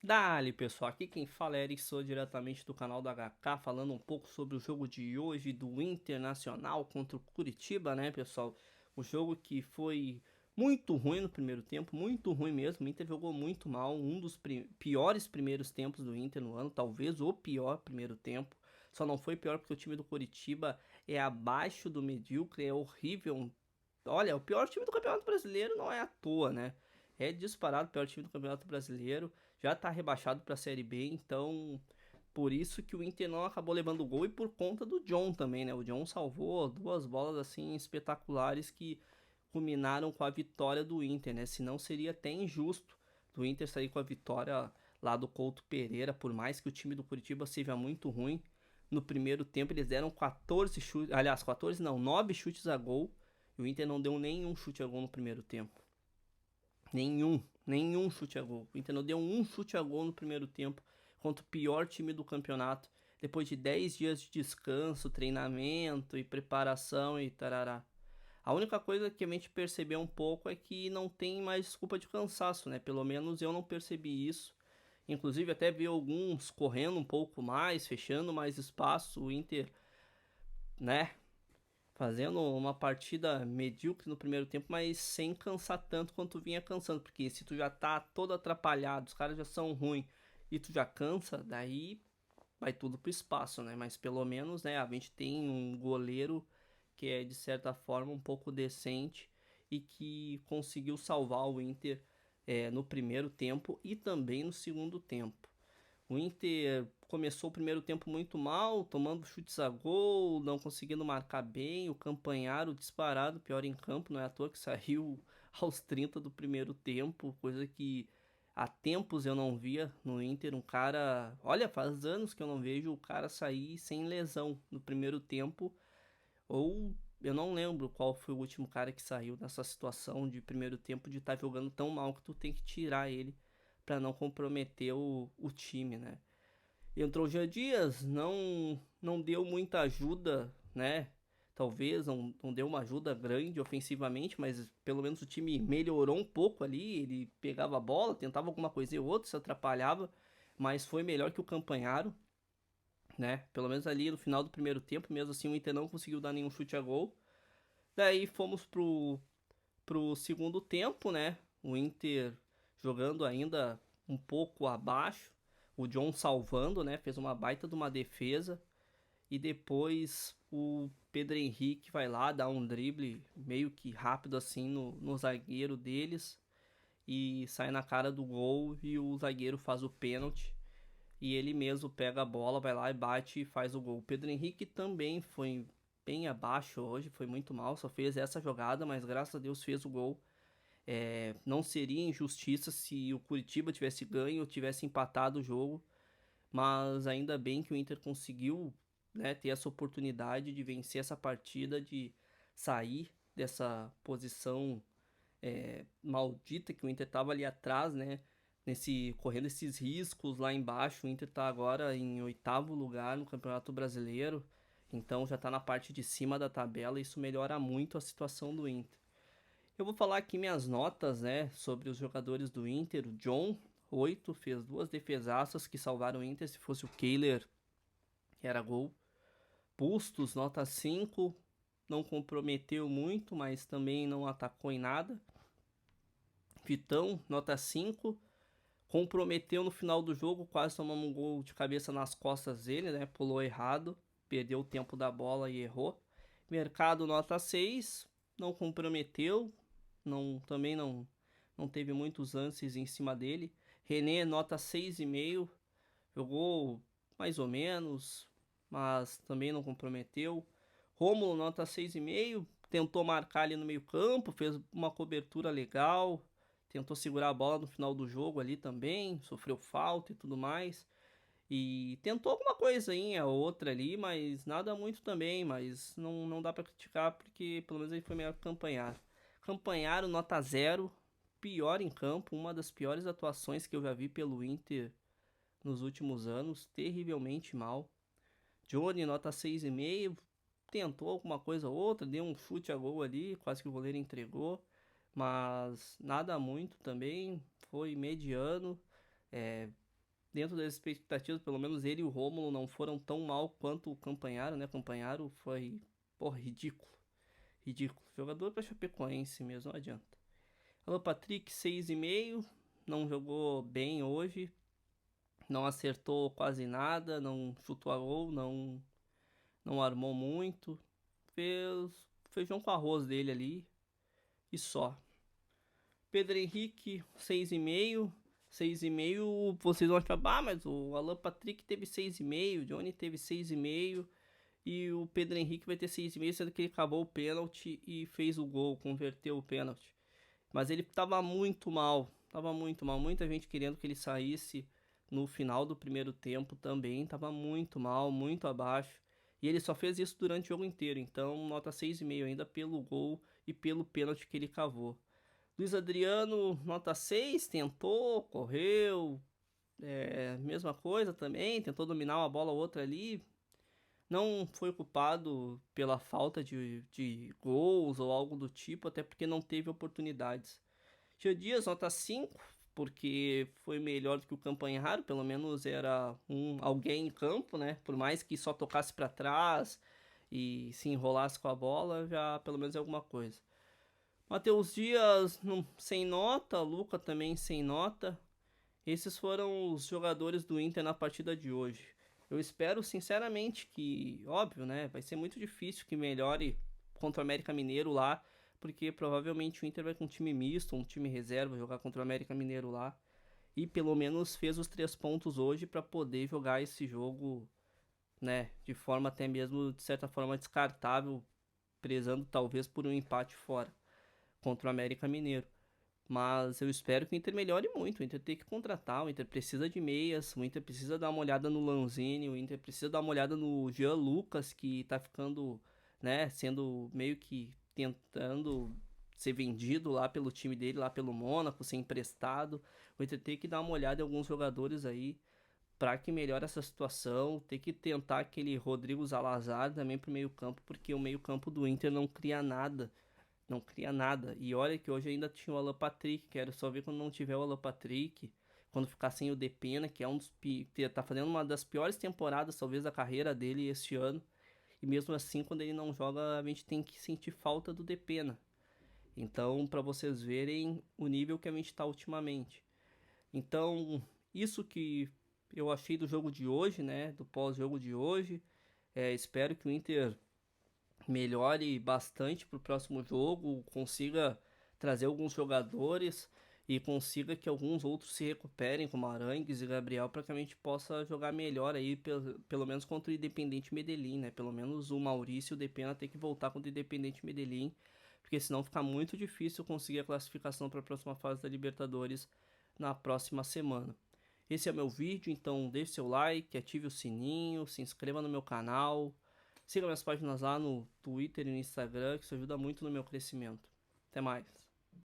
Dali, pessoal, aqui quem fala é Eric, sou diretamente do canal do HK, falando um pouco sobre o jogo de hoje do Internacional contra o Curitiba, né, pessoal? O jogo que foi muito ruim no primeiro tempo, muito ruim mesmo. O Inter jogou muito mal, um dos piores primeiros tempos do Inter no ano, talvez o pior primeiro tempo. Só não foi pior porque o time do Curitiba é abaixo do medíocre, é horrível. Olha, o pior time do Campeonato Brasileiro não é à toa, né? É disparado o pior time do Campeonato Brasileiro, já tá rebaixado para a Série B, então por isso que o Inter não acabou levando o gol e por conta do John também, né? O John salvou duas bolas assim espetaculares que culminaram com a vitória do Inter, né? Senão seria até injusto do Inter sair com a vitória lá do Couto Pereira, por mais que o time do Curitiba seja muito ruim. No primeiro tempo eles deram 14 chutes, aliás, 14 não, 9 chutes a gol, e o Inter não deu nenhum chute a gol no primeiro tempo. Nenhum chute a gol. O Inter não deu um chute a gol no primeiro tempo contra o pior time do campeonato. Depois de 10 dias de descanso, treinamento e preparação e tarará. A única coisa que a gente percebeu um pouco é que não tem mais desculpa de cansaço, né? Pelo menos eu não percebi isso. Inclusive até vi alguns correndo um pouco mais, fechando mais espaço. O Inter, né? Fazendo uma partida medíocre no primeiro tempo, mas sem cansar tanto quanto vinha cansando. Porque se tu já tá todo atrapalhado, os caras já são ruins e tu já cansa, daí vai tudo pro espaço, né? Mas pelo menos, né, a gente tem um goleiro que é de certa forma um pouco decente e que conseguiu salvar o Inter no primeiro tempo e também no segundo tempo. O Inter começou o primeiro tempo muito mal, tomando chutes a gol, não conseguindo marcar bem, o Campanharo disparado, pior em campo, não é à toa que saiu aos 30 do primeiro tempo, coisa que há tempos eu não via no Inter, um cara, olha, faz anos que eu não vejo o cara sair sem lesão no primeiro tempo, ou eu não lembro qual foi o último cara que saiu nessa situação de primeiro tempo de estar jogando tão mal que tu tem que tirar ele para não comprometer o time, né? Entrou o Jean Dias, não deu muita ajuda, né? Talvez não deu uma ajuda grande ofensivamente, mas pelo menos o time melhorou um pouco ali. Ele pegava a bola, tentava alguma coisa ou outra, se atrapalhava, mas foi melhor que o Campanharo, né? Pelo menos ali no final do primeiro tempo, mesmo assim o Inter não conseguiu dar nenhum chute a gol. Daí fomos pro segundo tempo, né? O Inter jogando ainda um pouco abaixo. O John salvando, né? Fez uma baita de uma defesa. E depois o Pedro Henrique vai lá, dá um drible meio que rápido assim no zagueiro deles. E sai na cara do gol e o zagueiro faz o pênalti. E ele mesmo pega a bola, vai lá e bate e faz o gol. O Pedro Henrique também foi bem abaixo hoje, foi muito mal, só fez essa jogada, mas graças a Deus fez o gol. Não seria injustiça se o Curitiba tivesse ganho ou tivesse empatado o jogo, mas ainda bem que o Inter conseguiu, né, ter essa oportunidade de vencer essa partida, de sair dessa posição maldita que o Inter estava ali atrás, né, correndo esses riscos lá embaixo. O Inter está agora em oitavo lugar no Campeonato Brasileiro, então já está na parte de cima da tabela e isso melhora muito a situação do Inter. Eu vou falar aqui minhas notas, né, sobre os jogadores do Inter. O John, 8, fez duas defesaças que salvaram o Inter. Se fosse o Kehler, era gol. Bustos, nota 5, não comprometeu muito, mas também não atacou em nada. Vitão, nota 5, comprometeu no final do jogo, quase tomamos um gol de cabeça nas costas dele, né, pulou errado, perdeu o tempo da bola e errou. Mercado, nota 6, não comprometeu, também não teve muitos lances em cima dele. René, nota 6,5, jogou mais ou menos, mas também não comprometeu. Rômulo, nota 6,5, tentou marcar ali no meio campo, fez uma cobertura legal, tentou segurar a bola no final do jogo ali também, sofreu falta e tudo mais. E tentou alguma coisa aí, a outra ali, mas nada muito também, mas não dá pra criticar porque pelo menos ele foi melhor que Campanharo. Campanharo, nota 0, pior em campo, uma das piores atuações que eu já vi pelo Inter nos últimos anos, terrivelmente mal. Johnny, nota 6,5, tentou alguma coisa ou outra, deu um chute a gol ali, quase que o goleiro entregou, mas nada muito também, foi mediano. É, dentro das expectativas, pelo menos ele e o Rômulo não foram tão mal quanto o Campanharo, né? Campanharo foi, porra, ridículo. Ridículo. Jogador pra Chapecoense mesmo, não adianta. Alan Patrick, 6,5. Não jogou bem hoje. Não acertou quase nada. Não chutou a gol. Não armou muito. Fez feijão com arroz dele ali. E só. Pedro Henrique, 6,5. 6,5. Vocês vão achar, mas o Alan Patrick teve 6,5. O Johnny teve 6,5. E o Pedro Henrique vai ter 6,5, sendo que ele acabou o pênalti e fez o gol, converteu o pênalti. Mas ele tava muito mal. Tava muito mal. Muita gente querendo que ele saísse no final do primeiro tempo também. Tava muito mal, muito abaixo. E ele só fez isso durante o jogo inteiro. Então, nota 6,5 ainda pelo gol e pelo pênalti que ele cavou. Luiz Adriano, nota 6, tentou, correu. Mesma coisa também, tentou dominar uma bola ou outra ali. Não foi culpado pela falta de gols ou algo do tipo, até porque não teve oportunidades. Gil Dias, nota 5, porque foi melhor do que o Campanharo, pelo menos era alguém em campo, né? Por mais que só tocasse para trás e se enrolasse com a bola, já pelo menos é alguma coisa. Matheus Dias sem nota, Luca também sem nota. Esses foram os jogadores do Inter na partida de hoje. Eu espero sinceramente que, óbvio, né, vai ser muito difícil que melhore contra o América Mineiro lá, porque provavelmente o Inter vai com um time misto, um time reserva, jogar contra o América Mineiro lá. E pelo menos fez os 3 pontos hoje para poder jogar esse jogo, né, de forma até mesmo, de certa forma, descartável, prezando talvez por um empate fora contra o América Mineiro. Mas eu espero que o Inter melhore muito. O Inter tem que contratar, o Inter precisa de meias, o Inter precisa dar uma olhada no Lanzini, o Inter precisa dar uma olhada no Jean Lucas, que tá ficando, né, sendo meio que tentando ser vendido lá pelo time dele, lá pelo Mônaco, ser emprestado. O Inter tem que dar uma olhada em alguns jogadores aí para que melhore essa situação. Tem que tentar aquele Rodrigo Zalazar também pro meio-campo, porque o meio-campo do Inter não cria nada. Não cria nada. E olha que hoje ainda tinha o Alan Patrick. Quero só ver quando não tiver o Alan Patrick. Quando ficar sem o Depena, que é tá fazendo uma das piores temporadas, talvez, da carreira dele este ano. E mesmo assim, quando ele não joga, a gente tem que sentir falta do Depena. Então, para vocês verem o nível que a gente tá ultimamente. Então, isso que eu achei do jogo de hoje, né? Do pós-jogo de hoje. Espero que o Inter melhore bastante para o próximo jogo, consiga trazer alguns jogadores e consiga que alguns outros se recuperem, como Arangues e Gabriel, para que a gente possa jogar melhor aí, pelo menos contra o Independente Medellín, né? Pelo menos o Maurício e o Depena tem que voltar contra o Independente Medellín, porque senão fica muito difícil conseguir a classificação para a próxima fase da Libertadores na próxima semana. Esse é o meu vídeo, então deixe seu like, ative o sininho, se inscreva no meu canal. Siga minhas páginas lá no Twitter e no Instagram, que isso ajuda muito no meu crescimento. Até mais.